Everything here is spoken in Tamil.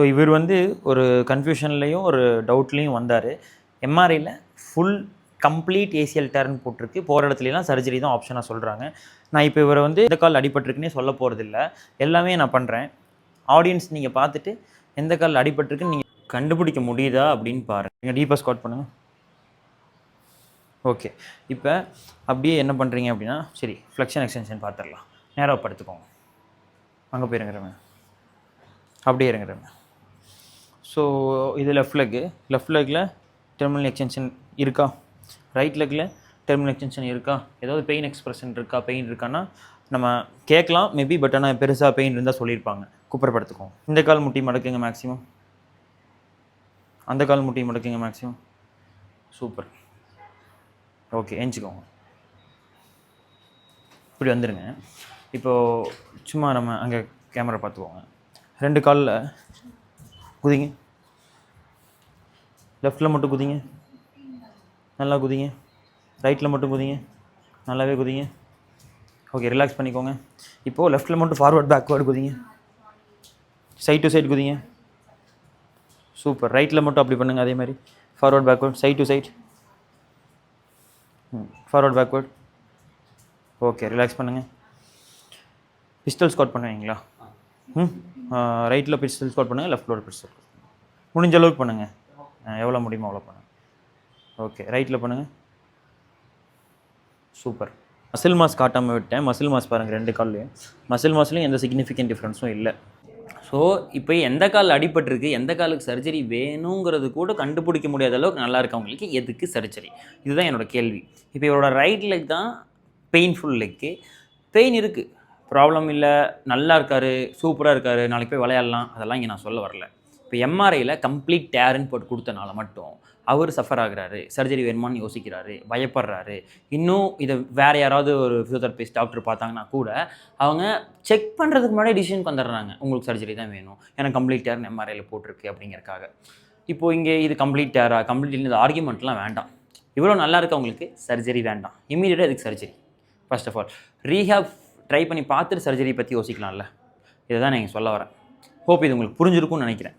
ஸோ இவர் வந்து ஒரு கன்ஃபியூஷன்லேயும் ஒரு டவுட்லேயும் வந்தார். எம்ஆர்ஐயில் ஃபுல் கம்ப்ளீட் ஏசிஎல் டேர்ன்னு போட்டிருக்கு. போகிற இடத்துலலாம் சர்ஜரி தான் ஆப்ஷனாக சொல்கிறாங்க. நான் இப்போ இவரை வந்து எந்த கால் அடிபட்டிருக்குன்னே சொல்ல போகிறதில்ல, எல்லாமே நான் பண்ணுறேன். ஆடியன்ஸ் நீங்கள் பார்த்துட்டு எந்த கால் அடிபட்டிருக்குன்னு நீங்கள் கண்டுபிடிக்க முடியுதா அப்படின்னு பாருங்கள். நீங்கள் டீப்பாக ஸ்குவாட் பண்ணுங்கள். ஓகே, இப்போ அப்படியே என்ன பண்ணுறீங்க அப்படின்னா, சரி ஃப்ளெக்ஷன் எக்ஸ்டென்ஷன் பார்த்துடலாம். நேராக படுத்துக்கோங்க. அங்கே போய் இறங்குறேங்க, அப்படியே இறங்குறேங்க. ஸோ இது லெஃப்ட் லெக்கில் டெர்மினல் எக்ஸ்டென்ஷன் இருக்கா? ரைட் லெக்கில் டெர்மினல் எக்ஸ்டென்ஷன் இருக்கா? ஏதாவது பெயின் எக்ஸ்பிரஷன் இருக்கா? பெயின் இருக்கான்னா நம்ம கேட்கலாம் மேபி, பட் ஆனால் பெருசாக பெயின் இருந்தால் சொல்லியிருப்பாங்க. குப்புறப்படுத்துக்கோங்க. இந்த கால் முட்டி மடக்குங்க மேக்ஸிமம், அந்த கால் முட்டி மடக்குங்க மேக்ஸிமம். சூப்பர். ஓகே, எஞ்சிக்கோங்க. இப்படி வந்துடுங்க. இப்போது சும்மா நம்ம அங்கே கேமரா பார்த்துக்கோங்க. 2 காலில் குதிங்க. லெஃப்டில் மட்டும் குதிங்க, நல்லா குதிங்க. ரைட்டில் மட்டும் குதிங்க, நல்லாவே குதிங்க. ஓகே, ரிலாக்ஸ் பண்ணிக்கோங்க. இப்போது லெஃப்ட்டில் மட்டும் ஃபார்வர்ட் பேக்வேர்டு குதிங்க. சைட் டு சைட் குதிங்க. சூப்பர். ரைட்டில் மட்டும் அப்படி பண்ணுங்கள், அதே மாதிரி forward backward, side to side, forward backward. Okay, relax பண்ணுங்கள். பிஸ்டல் ஸ்குவாட் பண்ணுவீங்களா? ரைட்டில் பிஸ்டல் ஸ்குவாட் பண்ணுங்கள், லெஃப்ட்டில் பிஸ்டல் முடிஞ்ச அளவுக்கு பண்ணுங்கள். எவ்வளோ முடியுமோ அவ்வளோ பண்ணுங்கள். ஓகே, ரைட்டில் பண்ணுங்கள். சூப்பர். மசில் மாஸ் காட்டாமல் விட்டேன். மசில் மாஸ் பாருங்கள் 2 கால்லையும். மசில் மாஸ்லையும் எந்த சிக்னிஃபிகண்ட் டிஃப்ரென்ஸும் இல்லை. ஸோ இப்போ எந்த கால் அடிபட்டிருக்கு, எந்த காலுக்கு சர்ஜரி வேணுங்கிறது கூட கண்டுபிடிக்க முடியாத அளவுக்கு நல்லா இருக்கவங்களுக்கு எதுக்கு சர்ஜரி? இதுதான் என்னோடய கேள்வி. இப்போ இவரோட ரைட் லெக் தான் பெயின்ஃபுல் லெக்கு. பெயின் இருக்குது, ப்ராப்ளம் இல்லை, நல்லா இருக்கார், சூப்பராக இருக்கார், நாளைக்கு போய் விளையாடலாம், அதெல்லாம் இங்கே நான் சொல்ல வரல. இப்போ எம்ஆர்ஐயில் கம்ப்ளீட் டேருன்னு போட்டு கொடுத்தனால மட்டும் அவர் சஃபர் ஆகுறாரு, சர்ஜரி வேணுமான்னு யோசிக்கிறாரு, பயப்படுறாரு. இன்னும் இதை வேறு யாராவது ஒரு ஃபிசியோதெரபிஸ்ட் டாக்டர் பார்த்தாங்கன்னா கூட அவங்க செக் பண்ணுறதுக்கு முன்னாடி டிசிஷனுக்கு வந்துடுறாங்க, உங்களுக்கு சர்ஜரி தான் வேணும், எனக்கு கம்ப்ளீட் டேர்னு எம்ஆர்ஐயில் போட்டிருக்கு அப்படிங்கிறக்காக. இப்போது இங்கே இது கம்ப்ளீட் டேரா, கம்ப்ளீட் இந்த ஆர்கியூமெண்ட்லாம் வேண்டாம். இவ்வளோ நல்லா இருக்கவங்களுக்கு சர்ஜரி வேண்டாம், இமீடியட்டாக இதுக்கு surgery. First of all rehab try பண்ணி பார்த்துட்டு சர்ஜரி பற்றி யோசிக்கலாம்ல. இதை தான் நான் சொல்ல வரேன். ஹோப் இது உங்களுக்கு புரிஞ்சிருக்கும்னு நினைக்கிறேன்.